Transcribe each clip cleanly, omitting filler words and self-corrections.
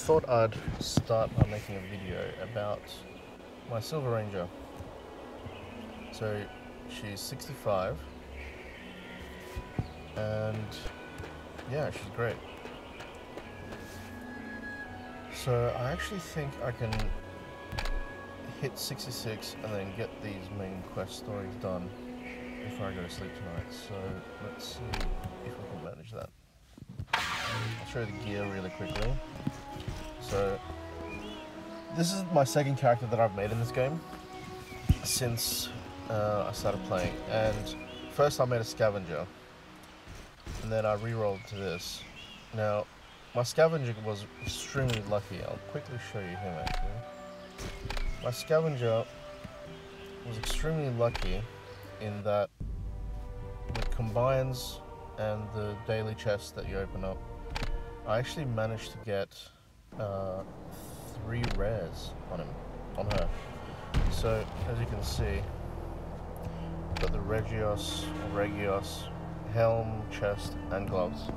thought I'd start by making a video about my Silver Ranger. So she's 65 and yeah, she's great. So I actually think I can hit 66 and then get these main quest stories done before I go to sleep tonight. So let's see if we can manage that. I'll show you the gear really quickly. So this is my second character that I've made in this game since I started playing, and first I made a Scavenger and then I re-rolled to this. Now my Scavenger was extremely lucky. I'll quickly show you him actually. My Scavenger was extremely lucky in that with combines and the daily chests that you open up, I actually managed to get 3 rares on her. So as you can see, got the Regios, helm, chest, and gloves.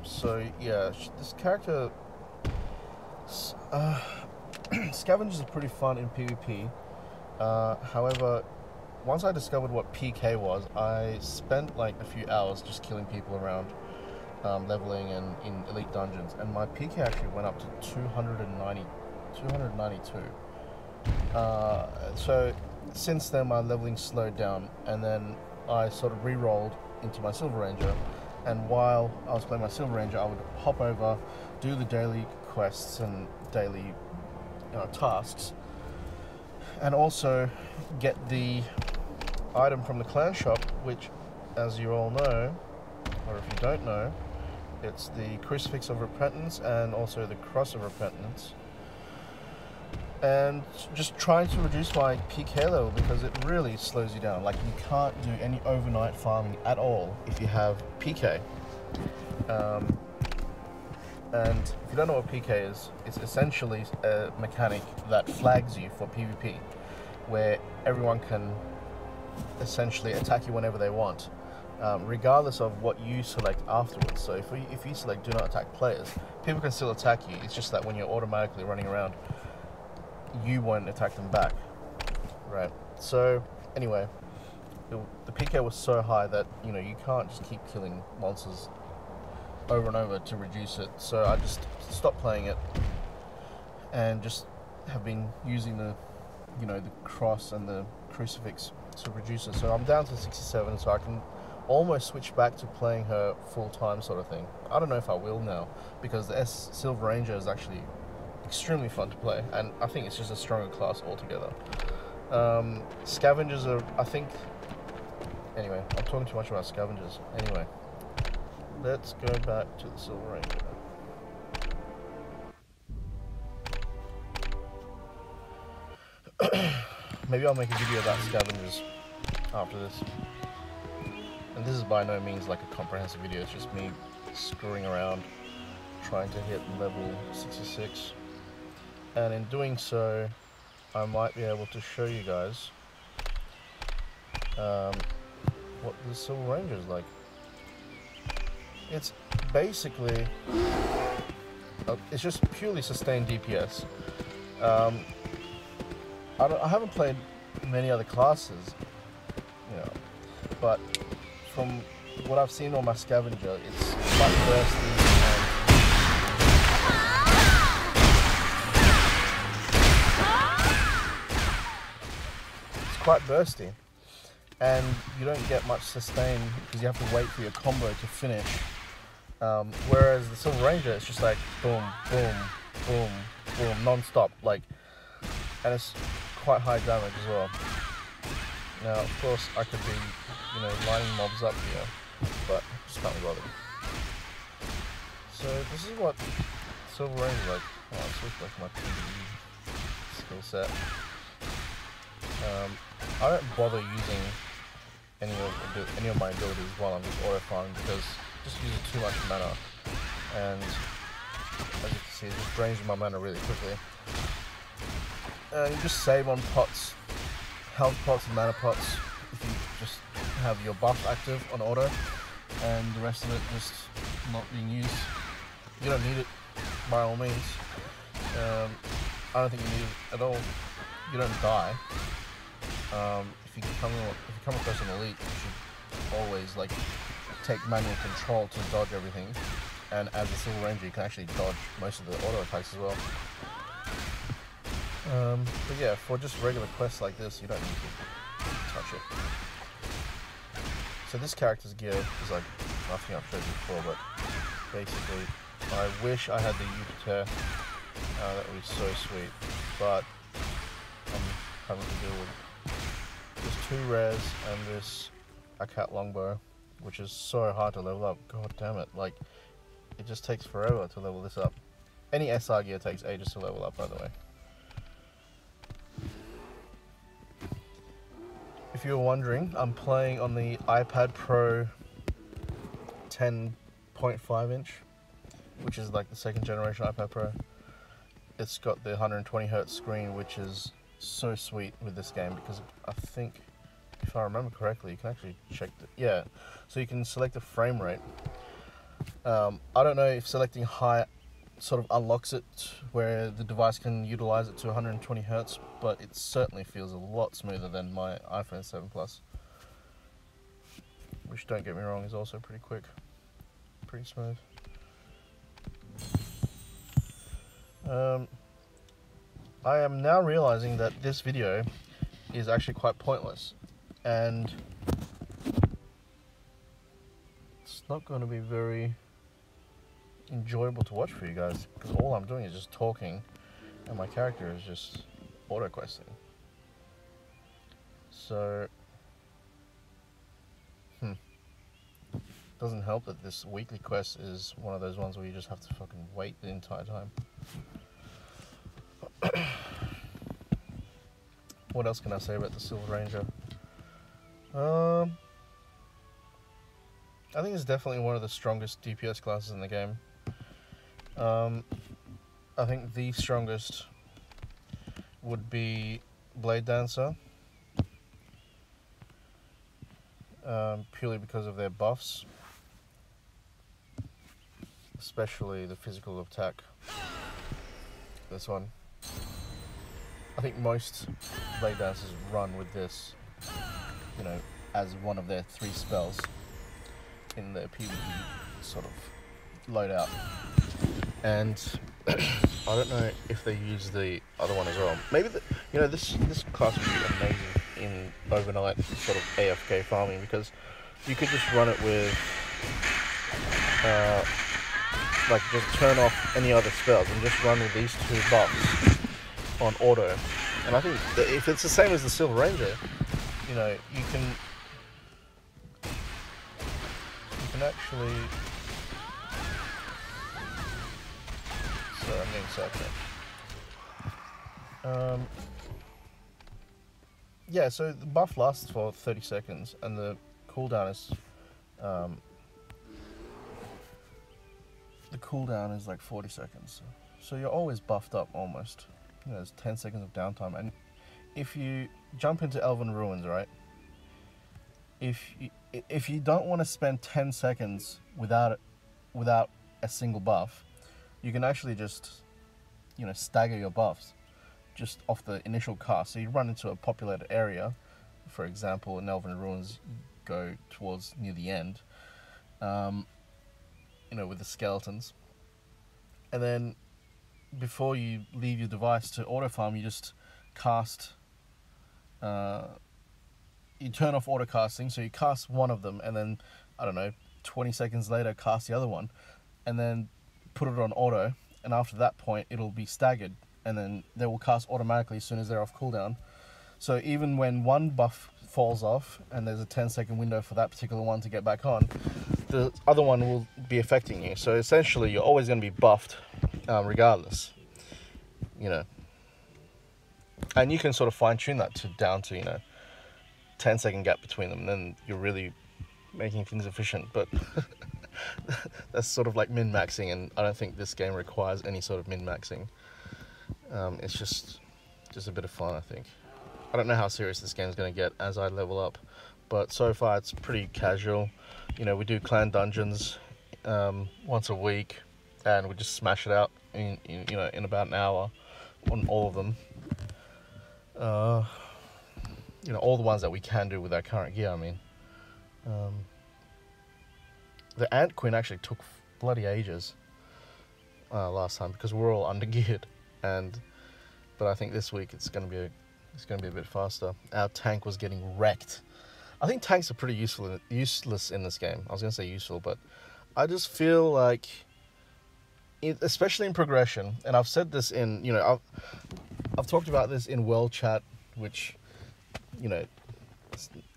So yeah, this character, Scavengers are pretty fun in PvP. However, once I discovered what PK was, I spent like a few hours just killing people around, leveling and in elite dungeons, and my PK actually went up to 292. So since then my leveling slowed down, and then I sort of re-rolled into my Silver Ranger, and while I was playing my Silver Ranger, I would hop over, do the daily quests and daily tasks, and also get the item from the clan shop, which, as you all know, or if you don't know, it's the Crucifix of Repentance and also the Cross of Repentance. And just trying to reduce my PK level because it really slows you down. Like, you can't do any overnight farming at all if you have PK. And if you don't know what PK is, it's essentially a mechanic that flags you for PvP, where everyone can essentially attack you whenever they want, regardless of what you select afterwards. So if you select do not attack players, people can still attack you. It's just that when you're automatically running around, you won't attack them back, right? So anyway, the PK was so high that you can't just keep killing monsters over and over to reduce it. So I just stopped playing it and just have been using the the cross and the crucifix to reduce it. So I'm down to 67, so I can almost switch back to playing her full-time sort of thing. I don't know if I will now, because the Silver Ranger is actually extremely fun to play, and I think it's just a stronger class altogether. Scavengers are, I think, anyway, I'm talking too much about Scavengers. Anyway, let's go back to the Silver Ranger. Maybe I'll make a video about Scavengers after this. And this is by no means like a comprehensive video, it's just me screwing around trying to hit level 66. And in doing so, I might be able to show you guys what the Silver Ranger is like. It's basically, it's just purely sustained DPS. I haven't played many other classes, but from what I've seen on my Scavenger, it's quite bursty and you don't get much sustain because you have to wait for your combo to finish. Whereas the Silver Ranger, it's just like boom, boom, boom, boom, non-stop, and it's quite high damage as well. Now, of course, I could be, lining mobs up here, but just can't be bothered. So this is what Silver Ranger is like. Oh, I'll switch back to my PvE skill set. I don't bother using any of my abilities while I'm just auto farming because it just uses too much mana, and as you can see, it just drains my mana really quickly. And you just save on pots, health pots and mana pots, if you just have your buff active on auto, and the rest of it just not being used. you don't need it by all means. I don't think you need it at all. You don't die. If you come across an elite, you should always like take manual control to dodge everything. And as a Silver Ranger, you can actually dodge most of the auto attacks as well. But yeah, for just regular quests like this, you don't need to touch it. So this character's gear is like nothing I've showed you before, but basically, I wish I had the Jupiter. That would be so sweet, but I'm having to deal with just 2 rares and this Akat longbow, which is so hard to level up. God damn it! Like, it just takes forever to level this up. Any SR gear takes ages to level up, by the way. If you're wondering, I'm playing on the iPad Pro 10.5 inch, which is like the 2nd generation iPad Pro. It's got the 120Hz screen, which is so sweet with this game, because I think, if I remember correctly, you can actually check the, yeah, so you can select the frame rate. I don't know if selecting high sort of unlocks it where the device can utilize it to 120 Hz, but it certainly feels a lot smoother than my iPhone 7 Plus, which, don't get me wrong, is also pretty quick, pretty smooth. I am now realizing that this video is actually quite pointless, and it's not going to be very enjoyable to watch for you guys, because all I'm doing is just talking and my character is just auto questing. So doesn't help that this weekly quest is one of those ones where you just have to fucking wait the entire time. What else can I say about the Silver Ranger? I think it's definitely one of the strongest DPS classes in the game. I think the strongest would be Blade Dancer, purely because of their buffs, especially the physical attack. This one, I think most Blade Dancers run with this, you know, as one of their 3 spells in their PvE sort of loadout. And I don't know if they use the other one as well. Maybe you know, this class would be amazing in overnight sort of AFK farming, because you could just run it with like, just turn off any other spells and just run with these 2 buffs on auto. And I think that if it's the same as the Silver Ranger, you know, you can actually. Sorry, I'm getting sidetracked. Yeah, so the buff lasts for 30 seconds, and the cooldown is like 40 seconds. So you're always buffed up almost. You know, there's 10 seconds of downtime, and if you jump into Elven Ruins, right? If you don't want to spend 10 seconds without a single buff, you can actually just, you know, stagger your buffs just off the initial cast. So you run into a populated area, for example, in Elven Ruins, you go towards near the end, you know, with the skeletons, and then before you leave your device to auto farm, you just cast. You turn off auto casting, so you cast one of them, and then, I don't know, 20 seconds later, cast the other one, and then put it on auto, and after that point, it'll be staggered, and then they will cast automatically as soon as they're off cooldown. So even when one buff falls off, and there's a 10-second window for that particular one to get back on, the other one will be affecting you. So essentially, you're always going to be buffed, regardless, you know. And you can sort of fine-tune that down to, you know, 10-second gap between them, and then you're really making things efficient. But that's sort of like min-maxing, and I don't think this game requires any sort of min-maxing. It's just a bit of fun, I think. I don't know how serious this game's going to get as I level up, but so far it's pretty casual. You know, we do clan dungeons once a week. and we just smash it out in about an hour on all of them. All the ones that we can do with our current gear. I mean, the Ant Queen actually took bloody ages last time because we're all undergeared, but I think this week it's gonna be a bit faster. Our tank was getting wrecked. I think tanks are pretty useless in this game. I was gonna say useful, but I just feel like, especially in progression, and I've said this in, I've talked about this in World Chat, which,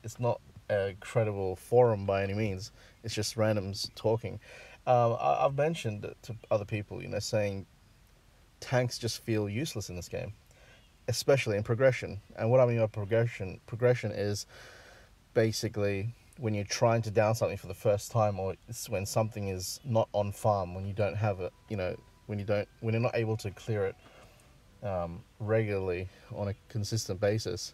it's not a credible forum by any means. It's just randoms talking. I've mentioned it to other people, saying tanks just feel useless in this game, especially in progression. And what I mean by progression is basically when you're trying to down something for the first time, or it's when something is not on farm, when you don't have it, when you're not able to clear it regularly on a consistent basis.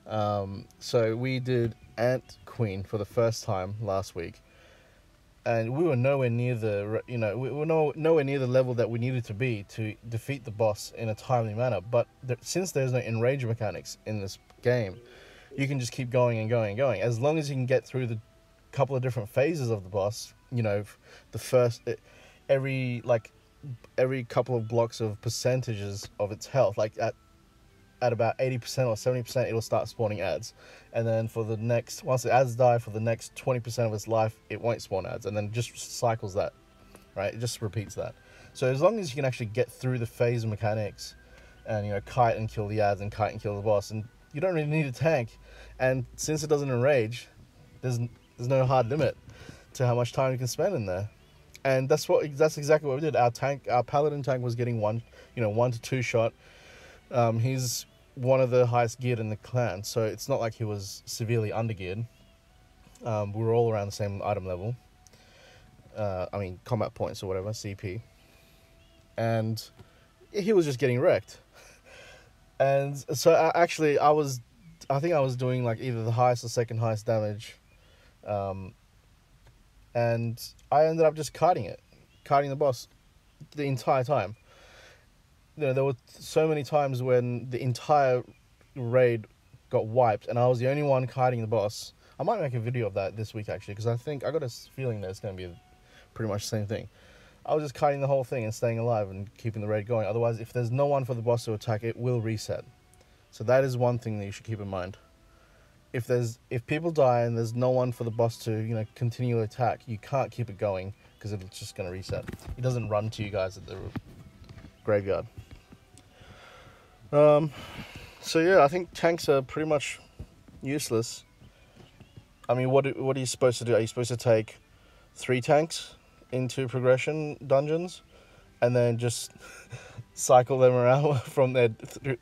So we did Ant Queen for the first time last week, and we were nowhere near nowhere near the level that we needed to be to defeat the boss in a timely manner. But since there's no enrage mechanics in this game, you can just keep going and going and going. As long as you can get through the couple of different phases of the boss, the first, every couple of blocks of percentages of its health, like at about 80% or 70%, it'll start spawning ads. And then for the next, once the ads die, for the next 20% of its life, it won't spawn ads. And then it just cycles that, right? It just repeats that. So as long as you can actually get through the phase mechanics and, kite and kill the ads and kite and kill the boss, and you don't really need a tank. And since it doesn't enrage, there's no hard limit to how much time you can spend in there. And that's exactly what we did. Our paladin tank was getting 1 to 2 shot. He's one of the highest geared in the clan, so it's not like he was severely undergeared. We were all around the same item level. Combat points or whatever, CP. And he was just getting wrecked. And so I think I was doing like either the highest or second highest damage. And I ended up just kiting the boss the entire time. There were so many times when the entire raid got wiped and I was the only one kiting the boss. I might make a video of that this week actually, because I got a feeling that it's going to be pretty much the same thing. I was just kiting the whole thing and staying alive and keeping the raid going. Otherwise, if there's no one for the boss to attack, it will reset. So that is one thing that you should keep in mind. If people die and there's no one for the boss to continue to attack, you can't keep it going because it's just going to reset. It doesn't run to you guys at the graveyard. So yeah, I think tanks are pretty much useless. I mean, what are you supposed to do? Are you supposed to take 3 tanks into progression dungeons and then just cycle them around from their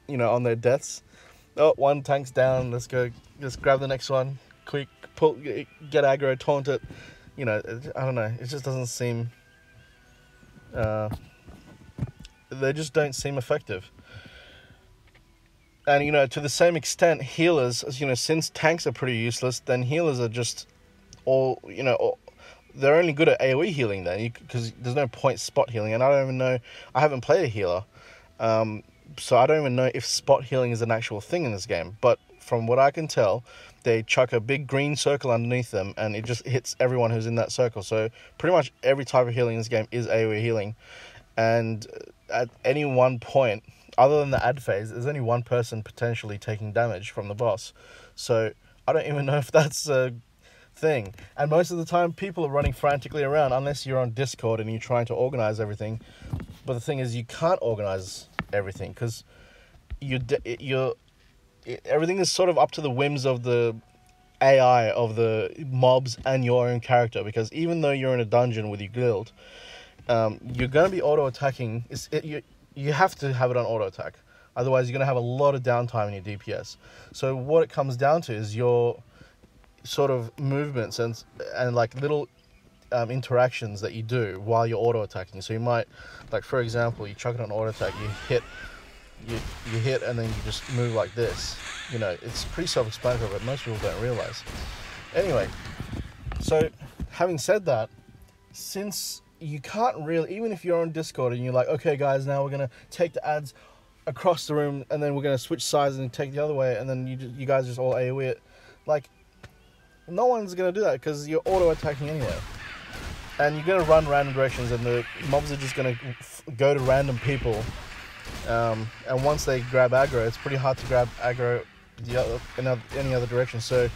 on their deaths? Oh, one tank's down, let's go, just grab the next one, quick, get aggro, taunt it. I don't know, it just doesn't seem, they just don't seem effective. And, to the same extent, healers, since tanks are pretty useless, then healers are just all, they're only good at AoE healing then, because there's no point spot healing, and I don't even know, I haven't played a healer, so I don't even know if spot healing is an actual thing in this game. But from what I can tell, they chuck a big green circle underneath them, and it just hits everyone who's in that circle. So pretty much every type of healing in this game is AoE healing, and at any one point, other than the ad phase, there's only one person potentially taking damage from the boss. So I don't even know if that's a thing. And most of the time, people are running frantically around, unless you're on Discord and you're trying to organize everything. But the thing is, you can't organize everything because everything is sort of up to the whims of the AI of the mobs and your own character. Because even though you're in a dungeon with your guild, you're going to be auto-attacking. You have to have it on auto-attack. Otherwise, you're going to have a lot of downtime in your DPS. So what it comes down to is your sort of movements and like little interactions that you do while you're auto-attacking. So you might, like for example, you chuck it on auto-attack, you hit and then you just move like this. It's pretty self-explanatory, but most people don't realize. Anyway, so having said that, since you can't really, even if you're on Discord and you're like, okay guys, now we're gonna take the ads across the room and then we're gonna switch sides and take the other way, and then you guys just all AoE it. Like, no one's gonna do that because you're auto attacking anyway, and you're gonna run random directions, and the mobs are just gonna go to random people. And once they grab aggro, it's pretty hard to grab aggro in any other direction. So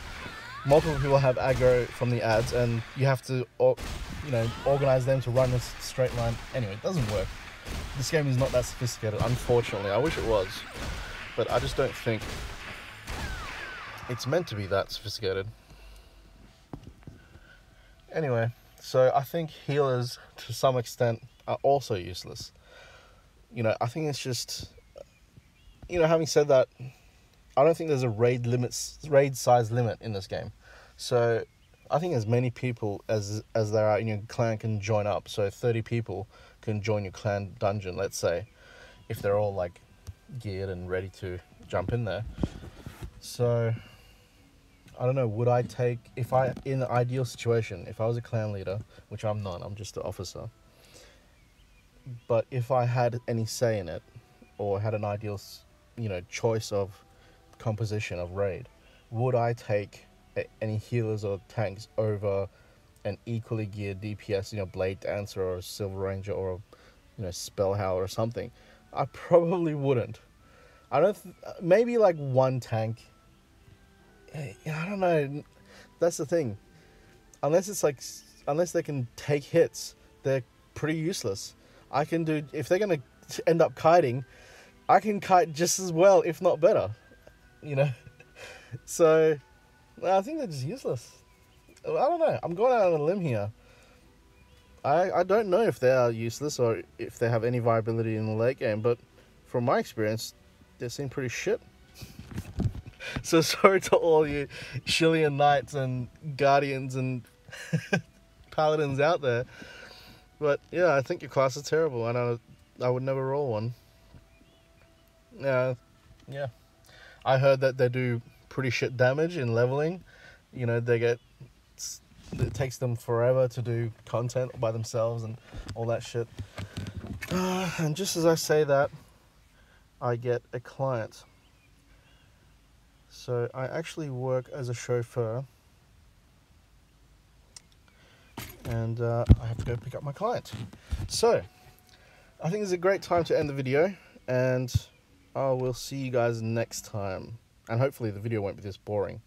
multiple people have aggro from the ads, and you have to, organize them to run a straight line. Anyway, it doesn't work. This game is not that sophisticated, unfortunately. I wish it was, but I just don't think it's meant to be that sophisticated. Anyway, so I think healers, to some extent, are also useless. I think it's just, having said that, I don't think there's a raid size limit in this game. So I think as many people as there are in your clan can join up. So 30 people can join your clan dungeon, let's say, if they're all like geared and ready to jump in there. So I don't know, would I take, in an ideal situation, if I was a clan leader, which I'm not, I'm just an officer, but if I had any say in it, or had an ideal, choice of composition of raid, would I take any healers or tanks over an equally geared DPS, Blade Dancer or a Silver Ranger or a Spell Howler or something? I probably wouldn't. Maybe like one tank. I don't know. That's the thing. Unless they can take hits, they're pretty useless. If they're gonna end up kiting, I can kite just as well, if not better. So I think they're just useless. I don't know. I'm going out on a limb here. I don't know if they are useless or if they have any viability in the late game, but from my experience, they seem pretty shit. So sorry to all you Shillian Knights and Guardians and Paladins out there. But yeah, I think your class is terrible, and I would never roll one. Yeah. I heard that they do pretty shit damage in leveling. It takes them forever to do content by themselves and all that shit. And just as I say that, I get a client. So I actually work as a chauffeur, and I have to go pick up my client. So I think it's a great time to end the video, and I will see you guys next time. And hopefully the video won't be this boring.